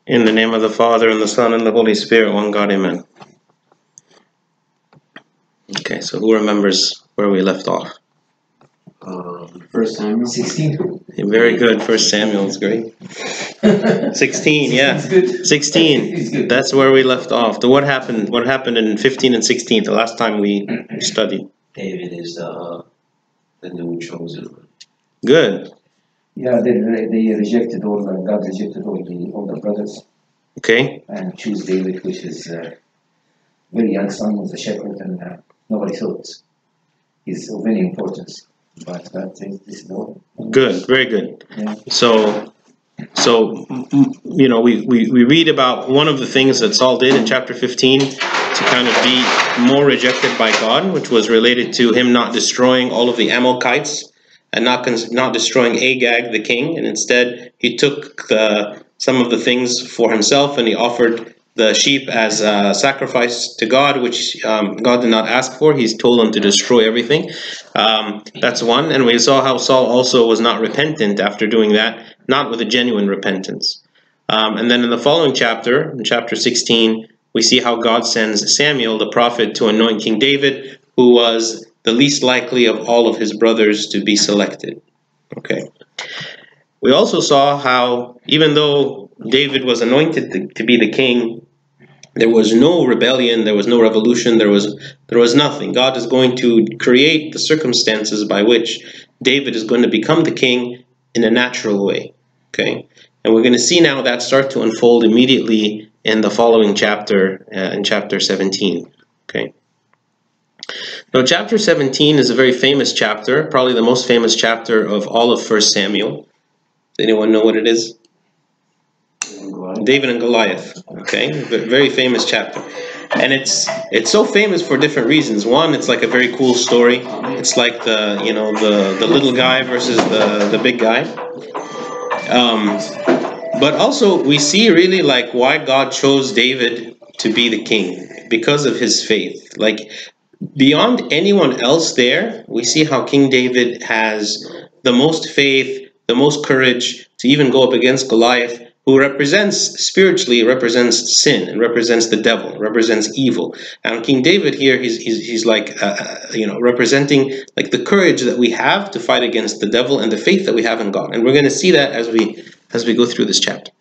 In the name of the Father, and the Son, and the Holy Spirit, one God, amen. Okay, so who remembers where we left off? 1 Samuel 16. Very good. 1 Samuel is great. 16, yeah. 16. That's where we left off. What happened? What happened in 15 and 16? The last time we studied. David is the new chosen one. Good. Yeah, they rejected God rejected all the brothers. Okay. And choose David, which is very young son of the shepherd, and nobody thought he's of any importance. But God says this is all. Good. Very good. Yeah. So you know, we read about one of the things that Saul did in chapter 15 to kind of be more rejected by God, which was related to him not destroying all of the Amalekites and not destroying Agag the king, and instead he took some of the things for himself, and he offered the sheep as a sacrifice to God, which God did not ask for. He's told him to destroy everything. That's one. And we saw how Saul also was not repentant after doing that, not with a genuine repentance. And then in the following chapter, in chapter 16, we see how God sends Samuel, the prophet, to anoint King David, who was the least likely of all of his brothers to be selected. Okay. We also saw how, even though David was anointed to be the king, there was no rebellion, there was no revolution, there was nothing. God is going to create the circumstances by which David is going to become the king in a natural way. Okay, and we're going to see now that start to unfold immediately in the following chapter, in chapter 17. Okay. Now, chapter 17 is a very famous chapter, probably the most famous chapter of all of 1 Samuel. Does anyone know what it is? David and Goliath. Okay, very famous chapter, and it's so famous for different reasons. One, it's like a very cool story. It's like the little guy versus the big guy. But also we see really like why God chose David to be the king, because of his faith. Like beyond anyone else there, we see how King David has the most faith, the most courage to even go up against Goliath, who spiritually represents sin and represents the devil, represents evil. And King David here, he's like representing like the courage that we have to fight against the devil and the faith that we have in God. And we're going to see that as we go through this chapter.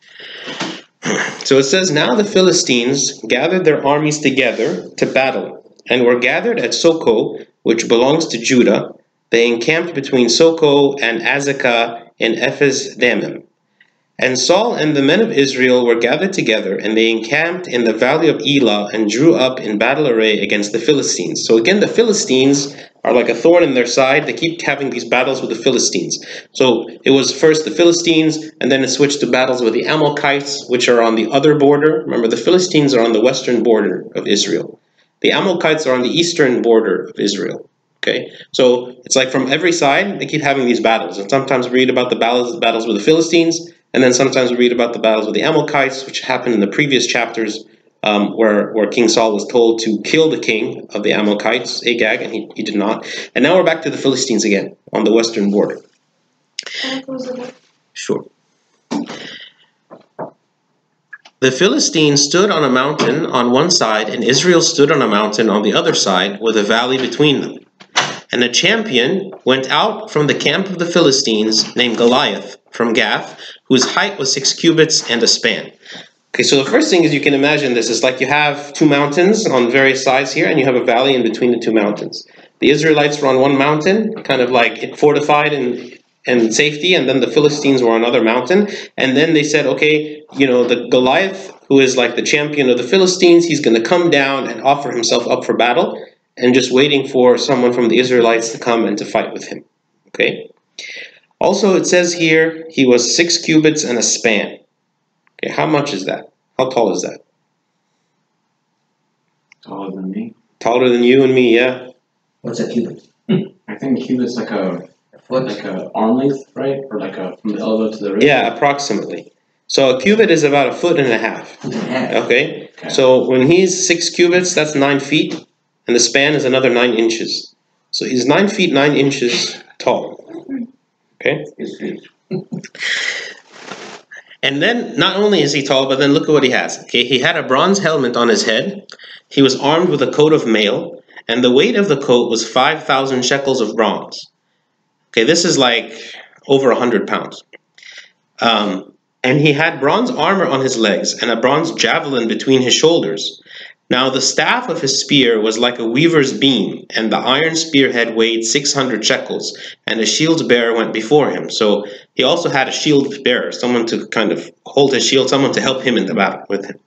So it says, now the Philistines gathered their armies together to battle, and were gathered at Soko, which belongs to Judah. They encamped between Soko and Azekah in Ephes-dammim. And Saul and the men of Israel were gathered together, and they encamped in the valley of Elah and drew up in battle array against the Philistines. So again, the Philistines are like a thorn in their side. They keep having these battles with the Philistines. So it was first the Philistines, and then it switched to battles with the Amalekites, which are on the other border. Remember, the Philistines are on the western border of Israel. The Amalekites are on the eastern border of Israel. Okay, so it's like from every side, they keep having these battles. And sometimes we read about the battles with the Philistines, and then sometimes we read about the battles with the Amalekites, which happened in the previous chapters, where King Saul was told to kill the king of the Amalekites, Agag, and he did not. And now we're back to the Philistines again, on the western border. Sure. The Philistines stood on a mountain on one side, and Israel stood on a mountain on the other side, with a valley between them. And a champion went out from the camp of the Philistines, named Goliath, from Gath, whose height was 6 cubits and a span. Okay, so the first thing is, you can imagine this. It's like you have two mountains on various sides here, and you have a valley in between the two mountains. The Israelites were on one mountain, kind of like fortified and safety, and then the Philistines were on another mountain. And then they said, okay, the Goliath, who is like the champion of the Philistines, he's going to come down and offer himself up for battle, and just waiting for someone from the Israelites to come and to fight with him. Okay. Also, it says here, he was 6 cubits and a span. Okay, how much is that? How tall is that? Taller than me. Taller than you and me, yeah. What's a cubit? I think a cubit's like a arm length, right? Or like from the elbow to the wrist. Yeah, approximately. So a cubit is about 1.5 feet. Okay. So when he's 6 cubits, that's 9 feet, and the span is another 9 inches. So he's 9 feet 9 inches tall. Okay. And then not only is he tall, but then look at what he has. Okay, he had a bronze helmet on his head. He was armed with a coat of mail, and the weight of the coat was 5,000 shekels of bronze. Okay, this is like over 100 pounds. And he had bronze armor on his legs and a bronze javelin between his shoulders. Now the staff of his spear was like a weaver's beam, and the iron spearhead weighed 600 shekels, and a shield bearer went before him. So he also had a shield bearer, someone to kind of hold his shield, someone to help him in the battle with him.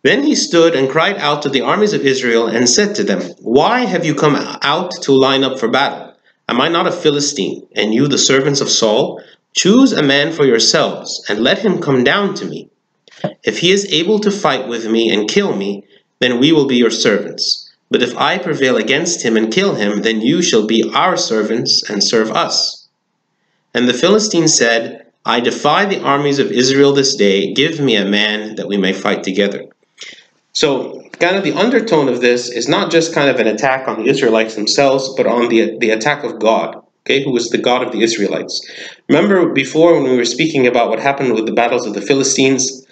Then he stood and cried out to the armies of Israel and said to them, "Why have you come out to line up for battle? Am I not a Philistine, and you the servants of Saul? Choose a man for yourselves, and let him come down to me. If he is able to fight with me and kill me, then we will be your servants. But if I prevail against him and kill him, then you shall be our servants and serve us." And the Philistines said, "I defy the armies of Israel this day. Give me a man that we may fight together." So kind of the undertone of this is not just kind of an attack on the Israelites themselves, but on the attack of God, okay, who is the God of the Israelites. Remember before when we were speaking about what happened with the battles of the Philistines,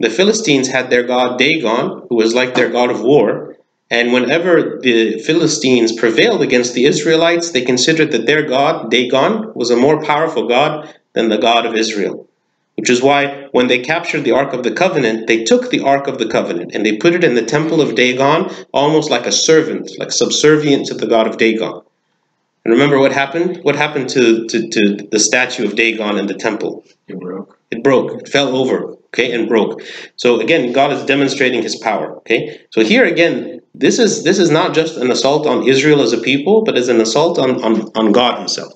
the Philistines had their god Dagon, who was like their god of war. And whenever the Philistines prevailed against the Israelites, they considered that their god, Dagon, was a more powerful god than the God of Israel. Which is why when they captured the Ark of the Covenant, they took the Ark of the Covenant and they put it in the temple of Dagon, almost like a servant, like subservient to the god of Dagon. And remember what happened? What happened to the statue of Dagon in the temple? It broke. It broke. It fell over, okay, and broke. So again, God is demonstrating his power, okay? So here again, this is not just an assault on Israel as a people, but is an assault on God himself.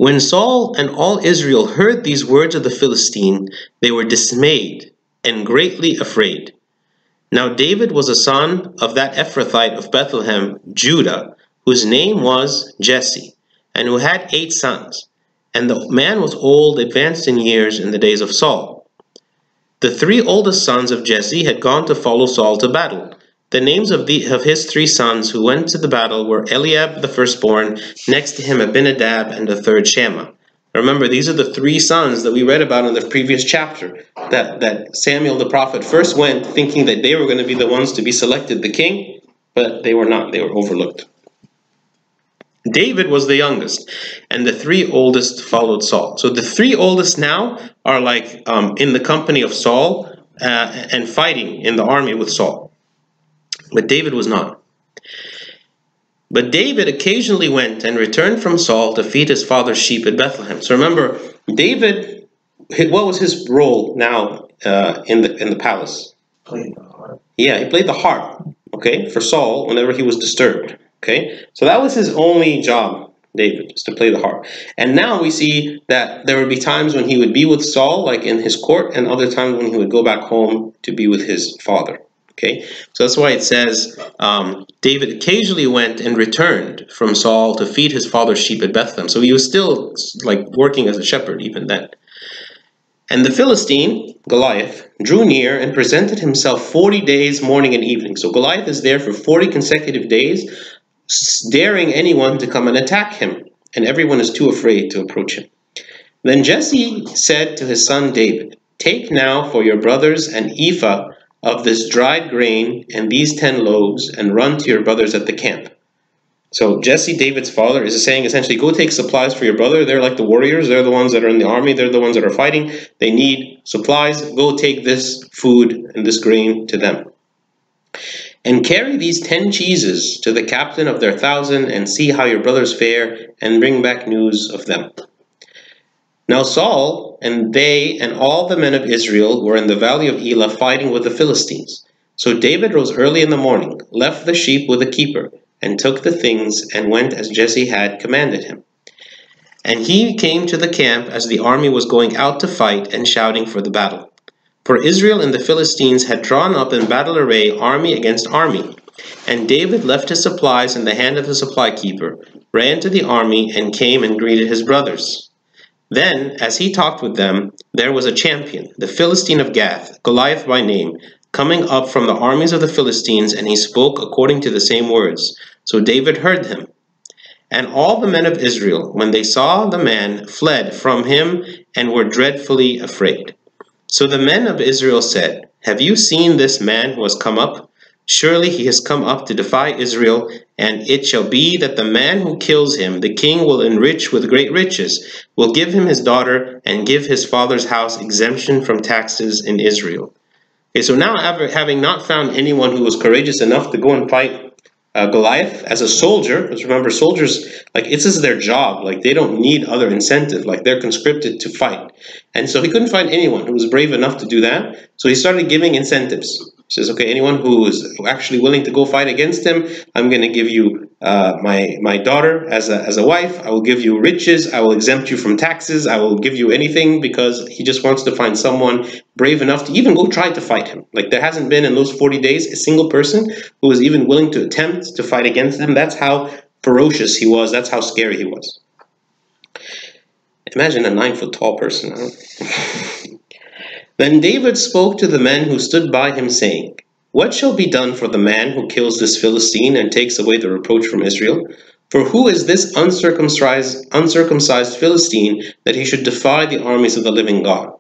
When Saul and all Israel heard these words of the Philistine, they were dismayed and greatly afraid. Now David was a son of that Ephrathite of Bethlehem, Judah, whose name was Jesse, and who had 8 sons. And the man was old, advanced in years in the days of Saul. The 3 oldest sons of Jesse had gone to follow Saul to battle. The names of his 3 sons who went to the battle were Eliab the firstborn, next to him Abinadab, and the third Shammah. Remember, these are the 3 sons that we read about in the previous chapter, that Samuel the prophet first went thinking that they were going to be the ones to be selected the king, but they were not. They were overlooked. David was the youngest, and the 3 oldest followed Saul. So the 3 oldest now are like in the company of Saul and fighting in the army with Saul. But David was not. But David occasionally went and returned from Saul to feed his father's sheep at Bethlehem. So remember, David, what was his role now in the palace? Playing the harp. Yeah, he played the harp, okay, for Saul whenever he was disturbed. Okay, so that was his only job, David, is to play the harp. And now we see that there would be times when he would be with Saul, like in his court, and other times when he would go back home to be with his father. Okay, so that's why it says David occasionally went and returned from Saul to feed his father's sheep at Bethlehem. So he was still like working as a shepherd even then. And the Philistine, Goliath, drew near and presented himself 40 days, morning and evening. So Goliath is there for 40 consecutive days, daring anyone to come and attack him. And everyone is too afraid to approach him. Then Jesse said to his son David, "Take now for your brothers an ephah of this dried grain and these 10 loaves, and run to your brothers at the camp." So Jesse, David's father, is saying essentially, go take supplies for your brother. They're like the warriors. They're the ones that are in the army. They're the ones that are fighting. They need supplies. Go take this food and this grain to them. And carry these 10 cheeses to the captain of their 1,000, and see how your brothers fare, and bring back news of them. Now Saul and they and all the men of Israel were in the valley of Elah fighting with the Philistines. So David rose early in the morning, left the sheep with a keeper, and took the things, and went as Jesse had commanded him. And he came to the camp as the army was going out to fight and shouting for the battle. For Israel and the Philistines had drawn up in battle array, army against army. And David left his supplies in the hand of the supply keeper, ran to the army, and came and greeted his brothers. Then, as he talked with them, there was a champion, the Philistine of Gath, Goliath by name, coming up from the armies of the Philistines, and he spoke according to the same words. So David heard him. And all the men of Israel, when they saw the man, fled from him and were dreadfully afraid. So the men of Israel said, Have you seen this man who has come up? Surely he has come up to defy Israel, and it shall be that the man who kills him, the king will enrich with great riches, will give him his daughter, and give his father's house exemption from taxes in Israel. Okay, so now having not found anyone who was courageous enough to go and fight Goliath as a soldier, because remember, soldiers, like, this is their job. Like, they don't need other incentive. Like, they're conscripted to fight. And so he couldn't find anyone who was brave enough to do that. So he started giving incentives. He says, okay, anyone who is actually willing to go fight against him, I'm going to give you my daughter as a wife. I will give you riches. I will exempt you from taxes. I will give you anything, because he just wants to find someone brave enough to even go try to fight him. Like, there hasn't been in those 40 days a single person who was even willing to attempt to fight against him. That's how ferocious he was. That's how scary he was. Imagine a 9-foot-tall person. Huh? Then David spoke to the men who stood by him, saying, What shall be done for the man who kills this Philistine and takes away the reproach from Israel? For who is this uncircumcised Philistine that he should defy the armies of the living God?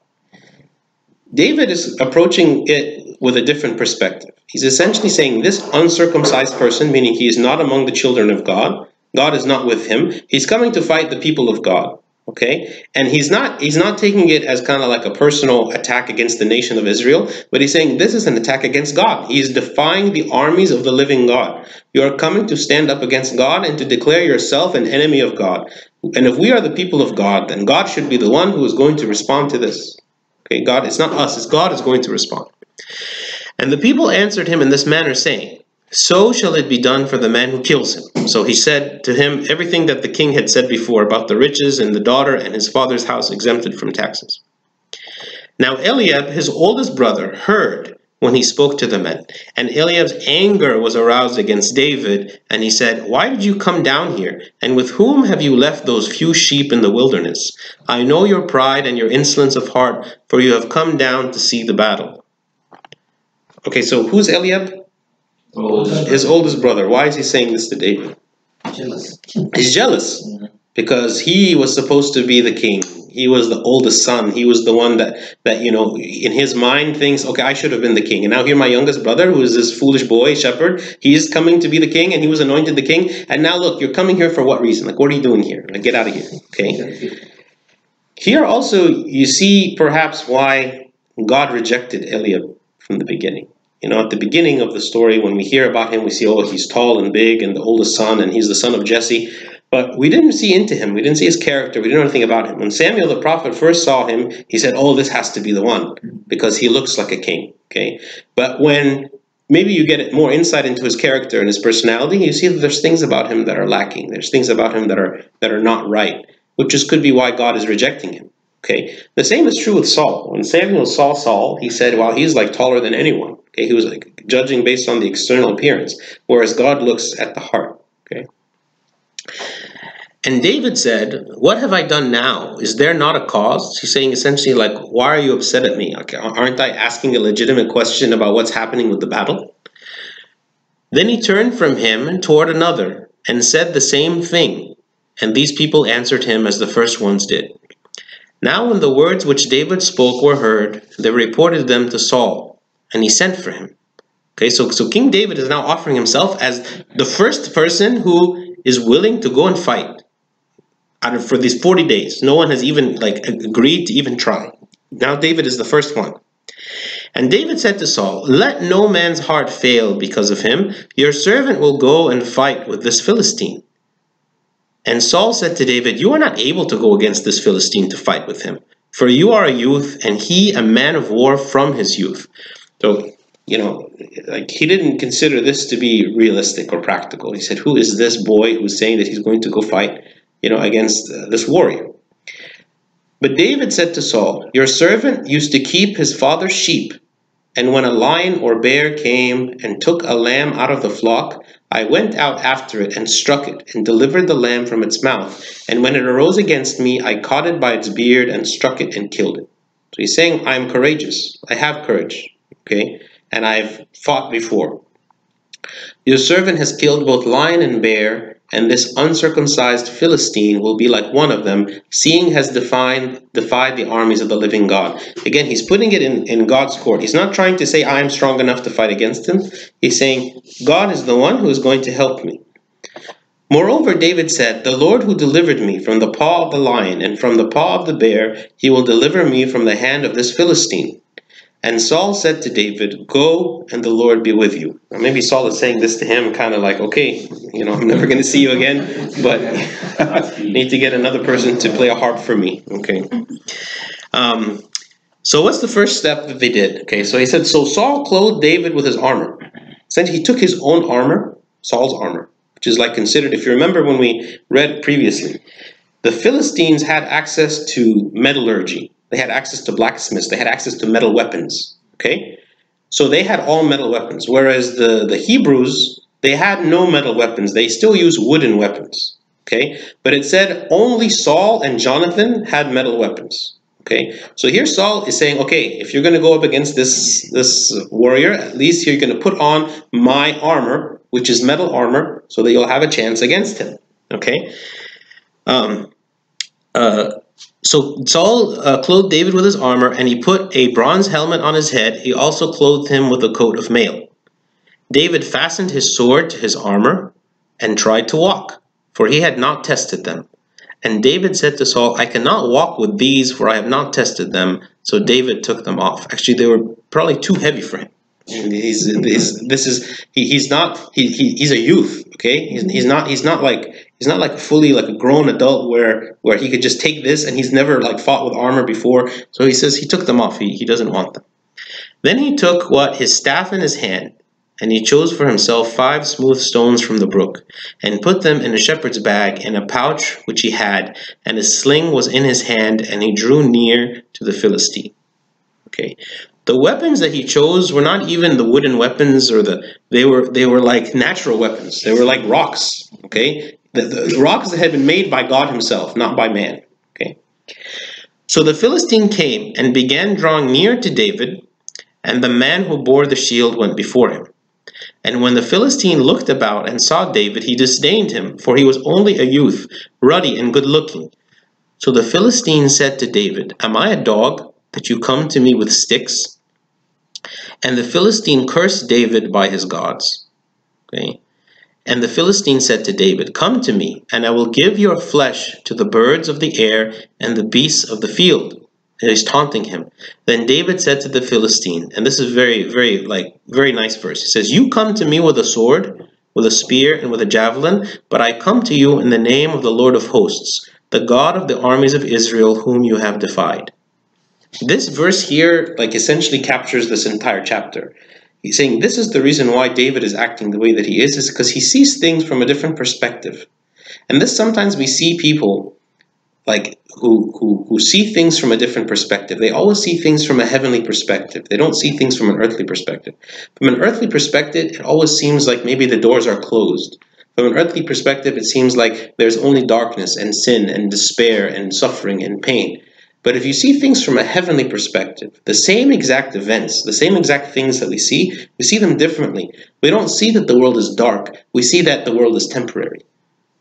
David is approaching it with a different perspective. He's essentially saying this uncircumcised person, meaning he is not among the children of God. God is not with him. He's coming to fight the people of God. Okay, and he's not taking it as kind of like a personal attack against the nation of Israel, but he's saying this is an attack against God. He is defying the armies of the living God. You are coming to stand up against God and to declare yourself an enemy of God. And if we are the people of God, then God should be the one who is going to respond to this. Okay, God, it's not us, it's God is going to respond. And the people answered him in this manner, saying, So shall it be done for the man who kills him. So he said to him everything that the king had said before about the riches and the daughter and his father's house exempted from taxes. Now Eliab, his oldest brother, heard when he spoke to the men. And Eliab's anger was aroused against David, and he said, Why did you come down here? And with whom have you left those few sheep in the wilderness? I know your pride and your insolence of heart, for you have come down to see the battle. Okay, so who's Eliab? His oldest brother. Why is he saying this to David? Jealous. He's jealous because he was supposed to be the king. He was the oldest son. He was the one that in his mind thinks, okay, I should have been the king. And now here my youngest brother, who is this foolish boy, shepherd, he's coming to be the king, and he was anointed the king. And now look, you're coming here for what reason? Like, what are you doing here? Like, get out of here. Okay. Here also you see perhaps why God rejected Eliab from the beginning. At the beginning of the story, when we hear about him, we see, oh, he's tall and big and the oldest son, and he's the son of Jesse. But we didn't see into him. We didn't see his character. We didn't know anything about him. When Samuel the prophet first saw him, he said, oh, this has to be the one, because he looks like a king. Okay. But when maybe you get more insight into his character and his personality, you see that there's things about him that are lacking. There's things about him that are not right, which just could be why God is rejecting him. Okay. The same is true with Saul. When Samuel saw Saul, he said, wow, he's like taller than anyone. Okay. He was like judging based on the external appearance, whereas God looks at the heart. Okay. And David said, what have I done now? Is there not a cause? He's saying essentially, like, why are you upset at me? Okay, aren't I asking a legitimate question about what's happening with the battle? Then he turned from him toward another and said the same thing. And these people answered him as the first ones did. Now when the words which David spoke were heard, they reported them to Saul, and he sent for him. Okay, so King David is now offering himself as the first person who is willing to go and fight. For these 40 days, no one has even agreed to even try. Now David is the first one. And David said to Saul, let no man's heart fail because of him. Your servant will go and fight with this Philistine. And Saul said to David, you are not able to go against this Philistine to fight with him, for you are a youth, and he a man of war from his youth. So, he didn't consider this to be realistic or practical. He said, who is this boy who's saying that he's going to go fight, against this warrior? But David said to Saul, your servant used to keep his father's sheep, and when a lion or bear came and took a lamb out of the flock, I went out after it and struck it and delivered the lamb from its mouth. And when it arose against me, I caught it by its beard and struck it and killed it. So he's saying, I'm courageous. I have courage. Okay? And I've fought before. Your servant has killed both lion and bear, and this uncircumcised Philistine will be like one of them, seeing has defied the armies of the living God. Again, he's putting it in God's court. He's not trying to say, I am strong enough to fight against him. He's saying, God is the one who is going to help me. Moreover, David said, the Lord who delivered me from the paw of the lion and from the paw of the bear, he will deliver me from the hand of this Philistine. And Saul said to David, go, and the Lord be with you. Now, maybe Saul is saying this to him kind of like, okay, I'm never going to see you again, but need to get another person to play a harp for me. Okay. So what's the first step that they did? Okay, so he said, so Saul clothed David with his armor. Then he took his own armor, Saul's armor, which is like considered, if you remember when we read previously, the Philistines had access to metallurgy. They had access to blacksmiths. They had access to metal weapons. Okay? So they had all metal weapons. Whereas the Hebrews, they had no metal weapons. They still used wooden weapons. Okay? But it said only Saul and Jonathan had metal weapons. Okay? So here Saul is saying, okay, if you're going to go up against this warrior, at least you're going to put on my armor, which is metal armor, so that you'll have a chance against him. Okay? So Saul clothed David with his armor, and he put a bronze helmet on his head. He also clothed him with a coat of mail. David fastened his sword to his armor and tried to walk, for he had not tested them. And David said to Saul, I cannot walk with these, for I have not tested them. So David took them off. Actually, they were probably too heavy for him. He's a youth. Okay, he's not like fully like a grown adult where he could just take this, and he's never like fought with armor before. So he says he took them off. He doesn't want them. Then he took his staff in his hand, and he chose for himself 5 smooth stones from the brook, and put them in a shepherd's bag in a pouch which he had, and his sling was in his hand, and he drew near to the Philistine. Okay. The weapons that he chose were not even the wooden weapons, or they were like natural weapons. They were like rocks. Okay, the rocks that had been made by God himself, not by man. Okay, so the Philistine came and began drawing near to David, and the man who bore the shield went before him. And when the Philistine looked about and saw David, he disdained him, for he was only a youth, ruddy and good-looking. So the Philistine said to David, am I a dog, that you come to me with sticks? And the Philistine cursed David by his gods. Okay. And the Philistine said to David, come to me, and I will give your flesh to the birds of the air and the beasts of the field. And he's taunting him. Then David said to the Philistine, and this is very nice verse. He says, you come to me with a sword, with a spear, and with a javelin, but I come to you in the name of the Lord of hosts, the God of the armies of Israel, whom you have defied. This verse here essentially captures this entire chapter. He's saying this is the reason why David is acting the way that he is because he sees things from a different perspective. And this sometimes we see people who see things from a different perspective. They always see things from a heavenly perspective. They don't see things from an earthly perspective. From an earthly perspective, it always seems like maybe the doors are closed. From an earthly perspective, it seems like there's only darkness and sin and despair and suffering and pain. But if you see things from a heavenly perspective, the same exact events, the same exact things that we see them differently. We don't see that the world is dark. We see that the world is temporary.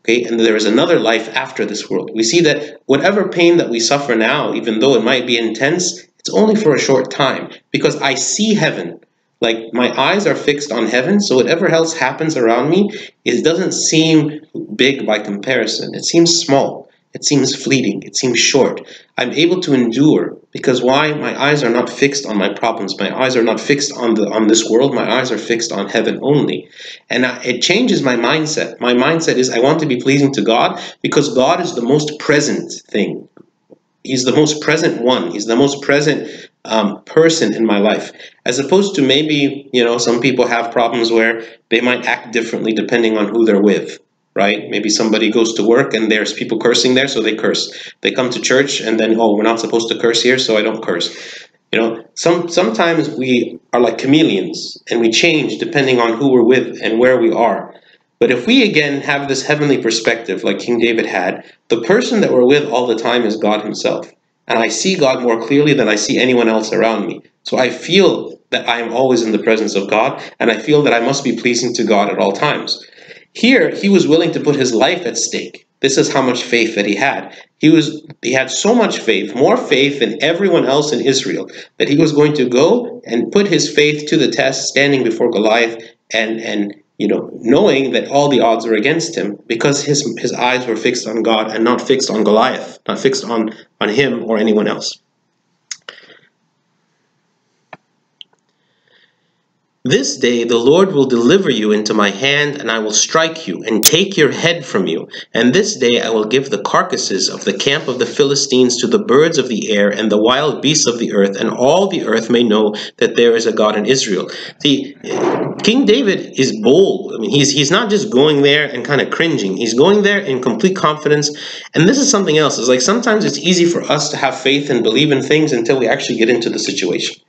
Okay? And there is another life after this world. We see that whatever pain that we suffer now, even though it might be intense, it's only for a short time. Because I see heaven. Like my eyes are fixed on heaven, so whatever else happens around me, it doesn't seem big by comparison. It seems small. It seems fleeting. It seems short. I'm able to endure because why? My eyes are not fixed on my problems. My eyes are not fixed on this world. My eyes are fixed on heaven only. And it changes my mindset. My mindset is I want to be pleasing to God because God is the most present thing. He's the most present one. He's the most present person in my life. As opposed to maybe, some people have problems where they might act differently depending on who they're with. Right? Maybe somebody goes to work and there's people cursing there, so they curse. They come to church and then, we're not supposed to curse here, so I don't curse. Sometimes we are like chameleons and we change depending on who we're with and where we are. But if we again have this heavenly perspective like King David had, the person that we're with all the time is God himself. And I see God more clearly than I see anyone else around me. So I feel that I am always in the presence of God, and I feel that I must be pleasing to God at all times. Here, he was willing to put his life at stake. This is how much faith that he had. He had so much faith, more faith than everyone else in Israel, that he was going to go and put his faith to the test, standing before Goliath and knowing that all the odds were against him, because his eyes were fixed on God and not fixed on Goliath, not fixed on him or anyone else. This day the Lord will deliver you into my hand, and I will strike you and take your head from you. And this day I will give the carcasses of the camp of the Philistines to the birds of the air and the wild beasts of the earth, and all the earth may know that there is a God in Israel. See, King David is bold. I mean, he's not just going there and kind of cringing. He's going there in complete confidence. And this is something else. It's like sometimes it's easy for us to have faith and believe in things until we actually get into the situation.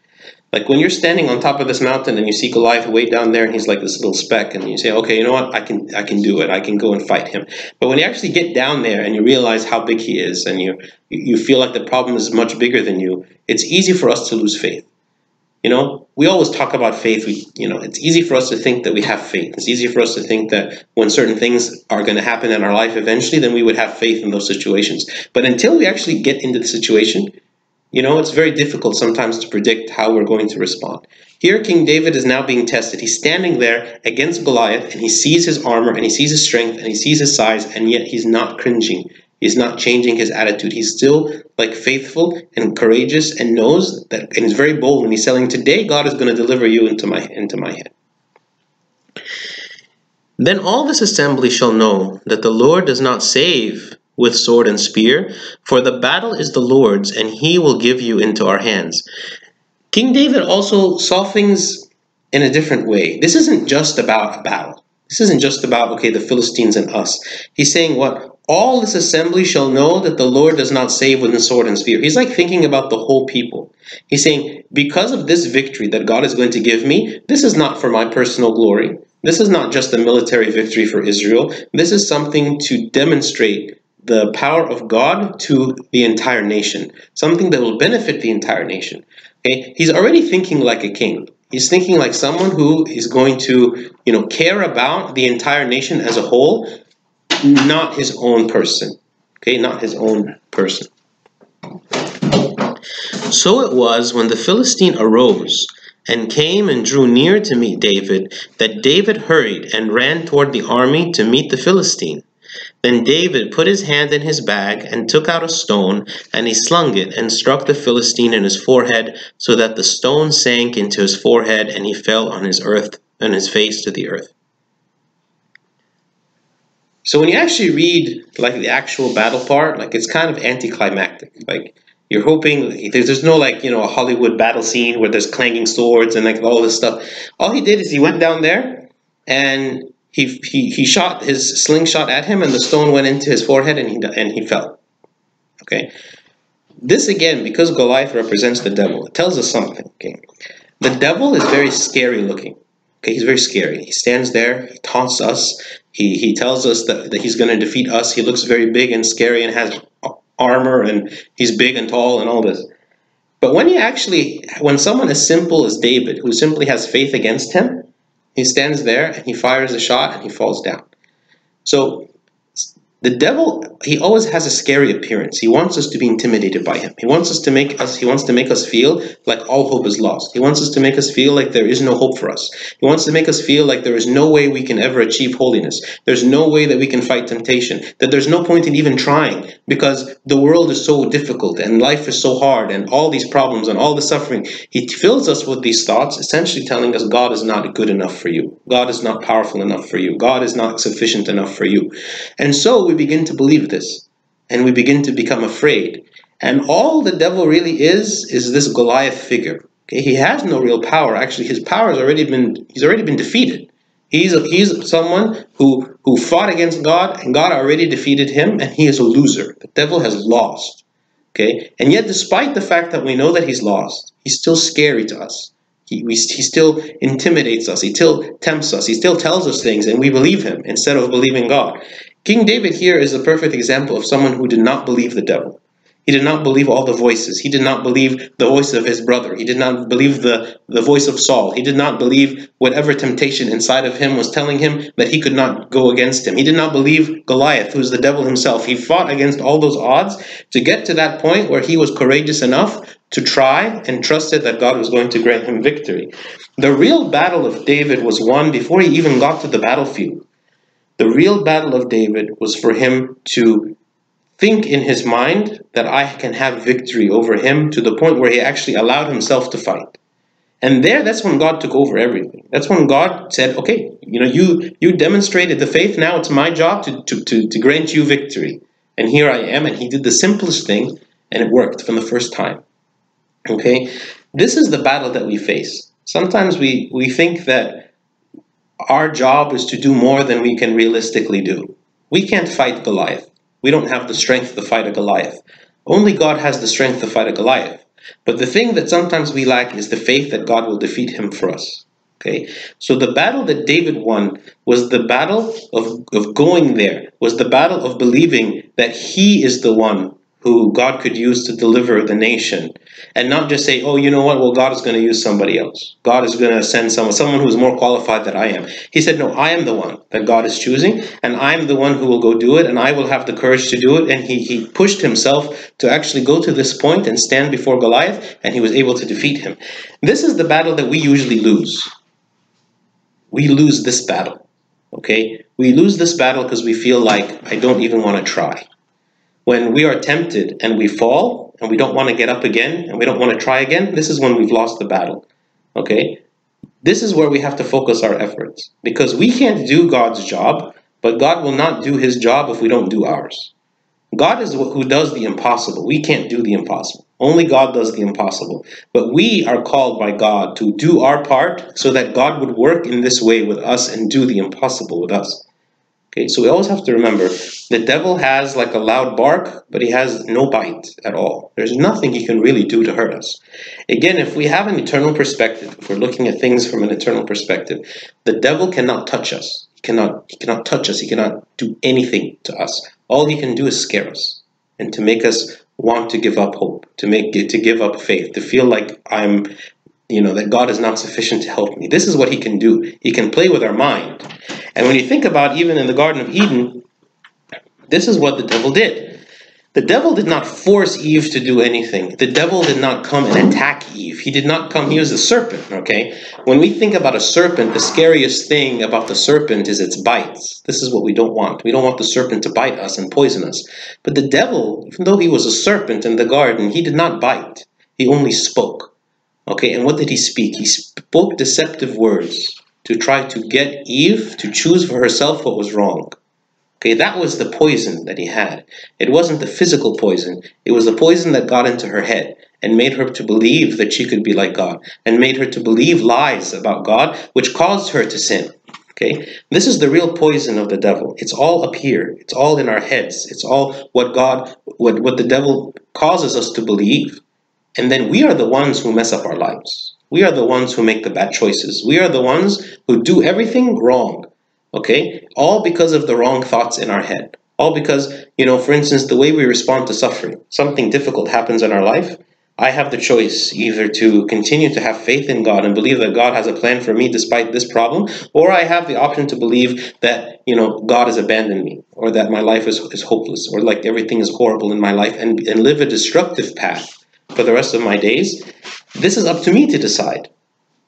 Like when you're standing on top of this mountain and you see Goliath way down there and he's like this little speck, and you say, okay, you know what, I can do it. I can go and fight him. But when you actually get down there and you realize how big he is, and you feel like the problem is much bigger than you, it's easy for us to lose faith. We always talk about faith. It's easy for us to think that we have faith. It's easy for us to think that when certain things are going to happen in our life eventually, then we would have faith in those situations. But until we actually get into the situation, it's very difficult sometimes to predict how we're going to respond. Here, King David is now being tested. He's standing there against Goliath, and he sees his armor, and he sees his strength, and he sees his size, and yet he's not cringing. He's not changing his attitude. He's still faithful and courageous, and knows that, and he's very bold, and he's telling, today God is going to deliver you into my hand. Then all this assembly shall know that the Lord does not save with sword and spear, for the battle is the Lord's, and he will give you into our hands. King David also saw things in a different way. This isn't just about a battle. This isn't just about, okay, the Philistines and us. He's saying what? All this assembly shall know that the Lord does not save with the sword and spear. He's thinking about the whole people. He's saying, because of this victory that God is going to give me, this is not for my personal glory. This is not just a military victory for Israel. This is something to demonstrate the power of God to the entire nation, something that will benefit the entire nation. Okay? He's already thinking like a king. He's thinking like someone who is going to, care about the entire nation as a whole, not his own person. Okay, not his own person. So it was when the Philistine arose and came and drew near to meet David, that David hurried and ran toward the army to meet the Philistine. Then David put his hand in his bag and took out a stone, and he slung it and struck the Philistine in his forehead, so that the stone sank into his forehead, and he fell on his face to the earth. So when you actually read the actual battle part, it's kind of anticlimactic. You're hoping there's no a Hollywood battle scene where there's clanging swords and all this stuff. All he did is he went down there and he shot his slingshot at him, and the stone went into his forehead, and he fell. Okay, this again, because Goliath represents the devil, it tells us something. Okay, the devil is very scary looking. Okay, he's very scary. He stands there, he taunts us, he tells us that he's going to defeat us. He looks very big and scary and has armor, and he's big and tall and all this. But when someone as simple as David, who simply has faith against him, he stands there and he fires a shot and he falls down. So the devil, he always has a scary appearance. He wants us to be intimidated by him. He wants to make us feel like all hope is lost. He wants us to make us feel like there is no hope for us. He wants to make us feel like there is no way we can ever achieve holiness. There's no way that we can fight temptation. That there's no point in even trying, because the world is so difficult and life is so hard and all these problems and all the suffering. He fills us with these thoughts, essentially telling us God is not good enough for you. God is not powerful enough for you. God is not sufficient enough for you. And so we begin to believe this, and we begin to become afraid. And all the devil really is this Goliath figure. Okay, he has no real power. Actually, his power he's already been defeated. He's someone who fought against God, and God already defeated him, and he is a loser. The devil has lost. Okay, and yet despite the fact that we know that he's lost, he's still scary to us. He still intimidates us. He still tempts us. He still tells us things, and we believe him instead of believing God. King David here is a perfect example of someone who did not believe the devil. He did not believe all the voices. He did not believe the voice of his brother. He did not believe the voice of Saul. He did not believe whatever temptation inside of him was telling him that he could not go against him. He did not believe Goliath, who's the devil himself. He fought against all those odds to get to that point where he was courageous enough to try and trusted that God was going to grant him victory. The real battle of David was won before he even got to the battlefield. The real battle of David was for him to think in his mind that I can have victory over him, to the point where he actually allowed himself to fight. And that's when God took over everything. That's when God said, okay, you demonstrated the faith, now it's my job to grant you victory. And here I am, and he did the simplest thing, and it worked from the first time. Okay, this is the battle that we face. Sometimes we think that our job is to do more than we can realistically do. We can't fight Goliath. We don't have the strength to fight a Goliath. Only God has the strength to fight a Goliath. But the thing that sometimes we lack is the faith that God will defeat him for us. Okay, so the battle that David won was the battle of going there, was the battle of believing that he is the one who God could use to deliver the nation, and not just say, oh, you know what, well, God is going to use somebody else. God is going to send someone who's more qualified than I am. He said, no, I am the one that God is choosing, and I'm the one who will go do it, and I will have the courage to do it. And he pushed himself to actually go to this point and stand before Goliath, and he was able to defeat him. This is the battle that we usually lose. We lose this battle, okay? We lose this battle because we feel like, I don't even want to try. When we are tempted and we fall and we don't want to get up again and we don't want to try again, this is when we've lost the battle. Okay? This is where we have to focus our efforts, because we can't do God's job, but God will not do his job if we don't do ours. God is who does the impossible. We can't do the impossible. Only God does the impossible. But we are called by God to do our part so that God would work in this way with us and do the impossible with us. Okay, so we always have to remember, the devil has like a loud bark, but he has no bite at all. There's nothing he can really do to hurt us. Again, if we have an eternal perspective, if we're looking at things from an eternal perspective, the devil cannot touch us. He cannot touch us. He cannot do anything to us. All he can do is scare us and to make us want to give up hope, to give up faith, to feel like that God is not sufficient to help me. This is what he can do. He can play with our mind. And when you think about even in the Garden of Eden, this is what the devil did. The devil did not force Eve to do anything. The devil did not come and attack Eve. He did not come, he was a serpent, okay? When we think about a serpent, the scariest thing about the serpent is its bites. This is what we don't want. We don't want the serpent to bite us and poison us. But the devil, even though he was a serpent in the garden, he did not bite. He only spoke. Okay, and what did he speak? He spoke deceptive words to try to get Eve to choose for herself what was wrong. Okay, that was the poison that he had. It wasn't the physical poison. It was the poison that got into her head and made her to believe that she could be like God, and made her to believe lies about God, which caused her to sin. Okay, this is the real poison of the devil. It's all up here. It's all in our heads. It's all what the devil causes us to believe. And then we are the ones who mess up our lives. We are the ones who make the bad choices. We are the ones who do everything wrong. Okay? All because of the wrong thoughts in our head. All because, for instance, the way we respond to suffering. Something difficult happens in our life. I have the choice either to continue to have faith in God and believe that God has a plan for me despite this problem, or I have the option to believe that, God has abandoned me, or that my life is hopeless, or like everything is horrible in my life, and live a destructive path for the rest of my days. This is up to me to decide.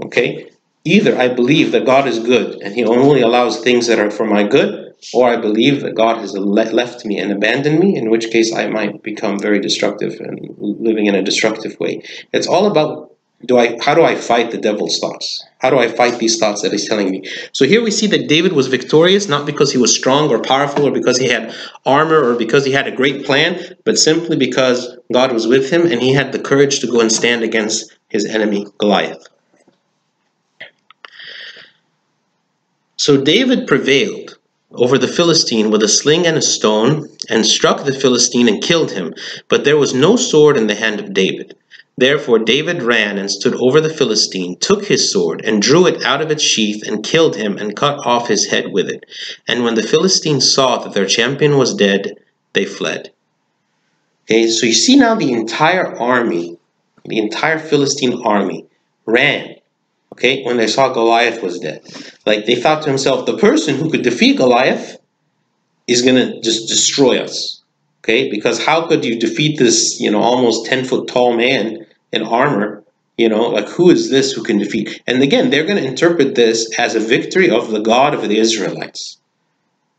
Okay? Either I believe that God is good and he only allows things that are for my good, or I believe that God has left me and abandoned me, in which case I might become very destructive and living in a destructive way. It's all about how do I fight the devil's thoughts? How do I fight these thoughts that he's telling me? So here we see that David was victorious, not because he was strong or powerful, or because he had armor, or because he had a great plan, but simply because God was with him and he had the courage to go and stand against his enemy, Goliath. So David prevailed over the Philistine with a sling and a stone, and struck the Philistine and killed him, but there was no sword in the hand of David. Therefore David ran and stood over the Philistine, took his sword, and drew it out of its sheath, and killed him, and cut off his head with it. And when the Philistines saw that their champion was dead, they fled. Okay, so you see now the entire army, the entire Philistine army ran, okay, when they saw Goliath was dead. Like they thought to himself, the person who could defeat Goliath is going to just destroy us. Okay, because how could you defeat this, almost 10-foot tall man in armor? Like who is this who can defeat? And again, they're going to interpret this as a victory of the God of the Israelites.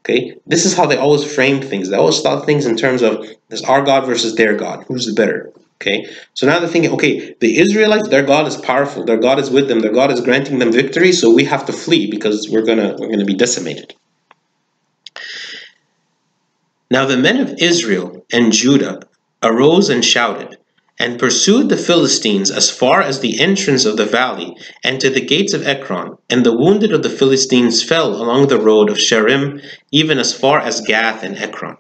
Okay, this is how they always framed things. They always thought things in terms of this our God versus their God. Who's the better? Okay, so now they're thinking, okay, the Israelites, their God is powerful. Their God is with them. Their God is granting them victory. So we have to flee because we're gonna be decimated. Now the men of Israel and Judah arose and shouted, and pursued the Philistines as far as the entrance of the valley, and to the gates of Ekron. And the wounded of the Philistines fell along the road of Sharim, even as far as Gath and Ekron.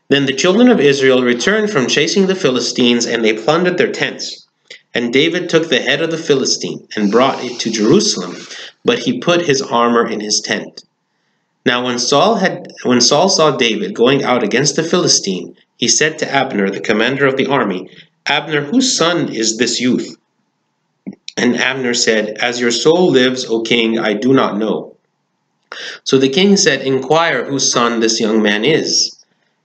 Then the children of Israel returned from chasing the Philistines, and they plundered their tents. And David took the head of the Philistine, and brought it to Jerusalem, but he put his armor in his tent. Now when Saul saw David going out against the Philistine, he said to Abner, the commander of the army, Abner, whose son is this youth? And Abner said, As your soul lives, O king, I do not know. So the king said, Inquire whose son this young man is.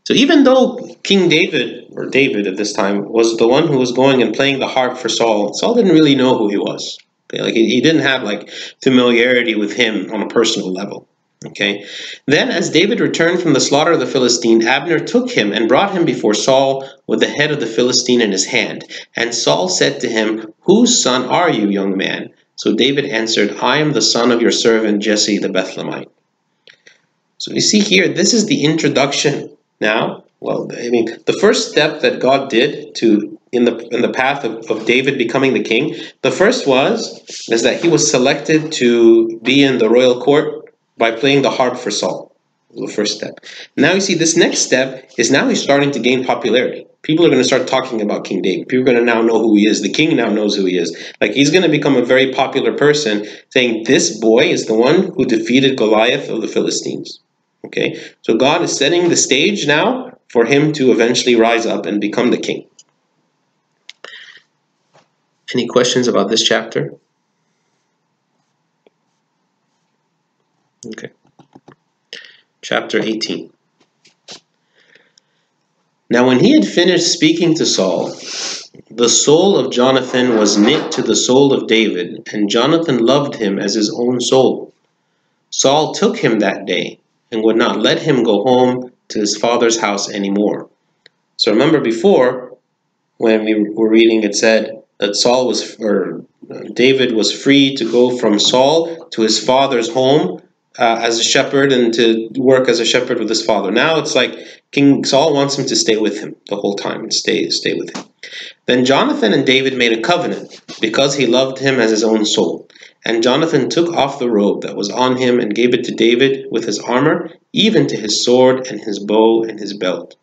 So even though King David, or David at this time, was the one who was going and playing the harp for Saul, Saul didn't really know who he was. Okay, like he didn't have familiarity with him on a personal level. Okay. Then as David returned from the slaughter of the Philistine, Abner took him and brought him before Saul with the head of the Philistine in his hand. And Saul said to him, Whose son are you, young man? So David answered, I am the son of your servant Jesse the Bethlehemite. So you see here, this is the introduction now. Well, I mean, the first step that God did in the path of David becoming the king, the first is that he was selected to be in the royal court by playing the harp for Saul. The first step. Now you see this next step is now he's starting to gain popularity. People are going to start talking about King David. People are going to now know who he is. The king now knows who he is. Like he's going to become a very popular person, saying this boy is the one who defeated Goliath of the Philistines. Okay, so God is setting the stage now for him to eventually rise up and become the king. Any questions about this chapter? Okay. Chapter 18. Now when he had finished speaking to Saul, the soul of Jonathan was knit to the soul of David, and Jonathan loved him as his own soul. Saul took him that day, and would not let him go home to his father's house anymore. So remember before, when we were reading, it said that David was free to go from Saul to his father's home as a shepherd and to work as a shepherd with his father. Now it's like King Saul wants him to stay with him the whole time and stay with him. Then Jonathan and David made a covenant because he loved him as his own soul. And Jonathan took off the robe that was on him and gave it to David with his armor, even to his sword and his bow and his belt.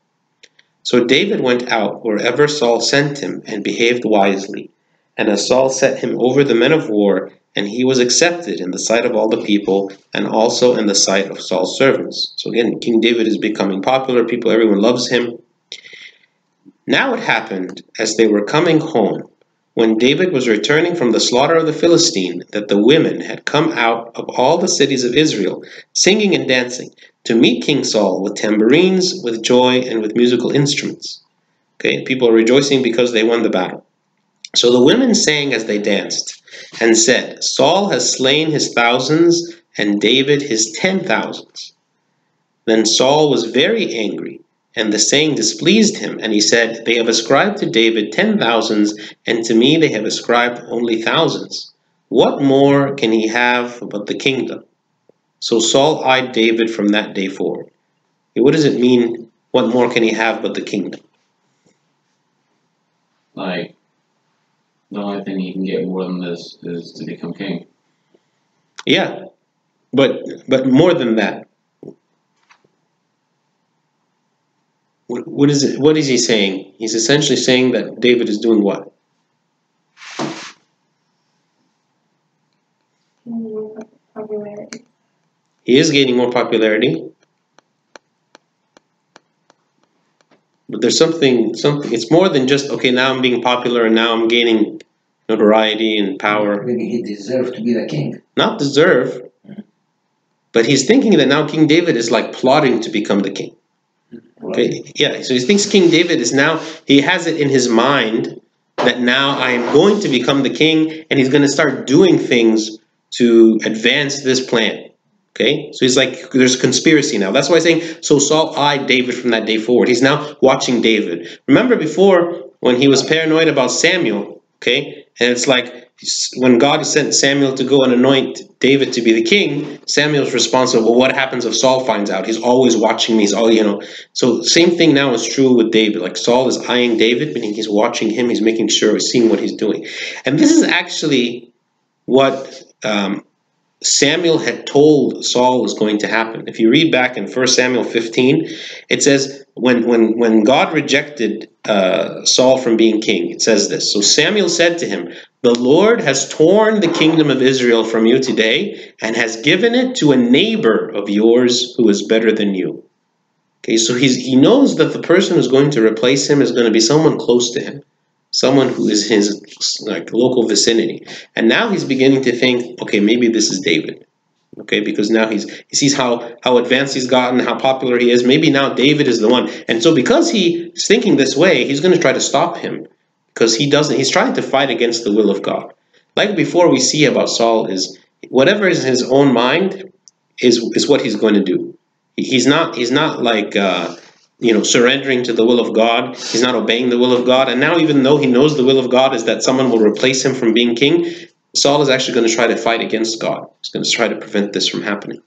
So David went out wherever Saul sent him and behaved wisely. And as Saul set him over the men of war, and he was accepted in the sight of all the people, and also in the sight of Saul's servants. So again, King David is becoming popular. Everyone loves him. Now it happened, as they were coming home, when David was returning from the slaughter of the Philistine, that the women had come out of all the cities of Israel, singing and dancing, to meet King Saul with tambourines, with joy, and with musical instruments. Okay, people are rejoicing because they won the battle. So the women sang as they danced, and said, Saul has slain his thousands, and David his 10,000s. Then Saul was very angry, and the saying displeased him, and he said, They have ascribed to David 10,000s, and to me they have ascribed only thousands. What more can he have but the kingdom? So Saul eyed David from that day forward. What does it mean, what more can he have but the kingdom? Like, the only thing he can get more than this is to become king. Yeah, but more than that. What is he saying? He's essentially saying that David is doing what? Popularity. He is gaining more popularity. But there's something, it's more than just, okay, now I'm being popular and now I'm gaining notoriety and power. Maybe he deserved to be the king. Not deserve, but he's thinking that now King David is like plotting to become the king. Okay, yeah, so he thinks King David is now, he has it in his mind that now I am going to become the king, and he's going to start doing things to advance this plan. Okay, so he's like, there's a conspiracy now. That's why I'm saying, so Saul eyed David from that day forward. He's now watching David. Remember before when he was paranoid about Samuel, okay, and it's like when God sent Samuel to go and anoint David to be the king, Samuel's responsible. Well, what happens if Saul finds out? He's always watching me. He's all, you know. So same thing now is true with David. Like Saul is eyeing David, meaning he's watching him. He's making sure, he's seeing what he's doing. And this is actually what Samuel had told Saul was going to happen. If you read back in 1 Samuel 15, it says when God rejected Saul from being king, it says this. So Samuel said to him, "The Lord has torn the kingdom of Israel from you today and has given it to a neighbor of yours who is better than you." Okay, so he knows that the person who's going to replace him is going to be someone close to him. Someone who is his like local vicinity. And now he's beginning to think, okay, maybe this is David. Okay, because now he sees how advanced he's gotten, how popular he is. Maybe now David is the one. And so because he's thinking this way, he's going to try to stop him. Because he's trying to fight against the will of God. Like before we see about Saul is whatever is in his own mind is what he's going to do. He's not like surrendering to the will of God. He's not obeying the will of God. And now even though he knows the will of God is that someone will replace him from being king, Saul is actually going to try to fight against God. He's going to try to prevent this from happening.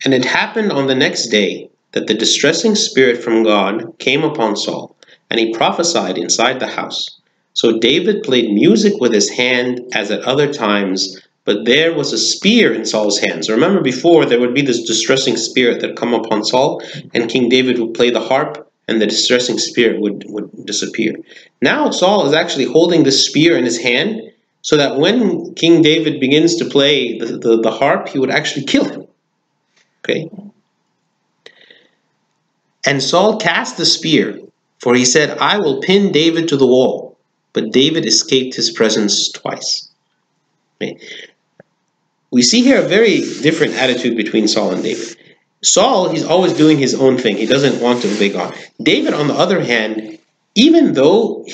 And it happened on the next day that the distressing spirit from God came upon Saul, and he prophesied inside the house. So David played music with his hand as at other times, but there was a spear in Saul's hands. Remember before, there would be this distressing spirit that come upon Saul, and King David would play the harp, and the distressing spirit would disappear. Now Saul is actually holding this spear in his hand, so that when King David begins to play the harp, he would actually kill him. Okay? And Saul cast the spear, for he said, "I will pin David to the wall." But David escaped his presence twice. Okay? We see here a very different attitude between Saul and David. Saul, he's always doing his own thing. He doesn't want to obey God. David, on the other hand, even though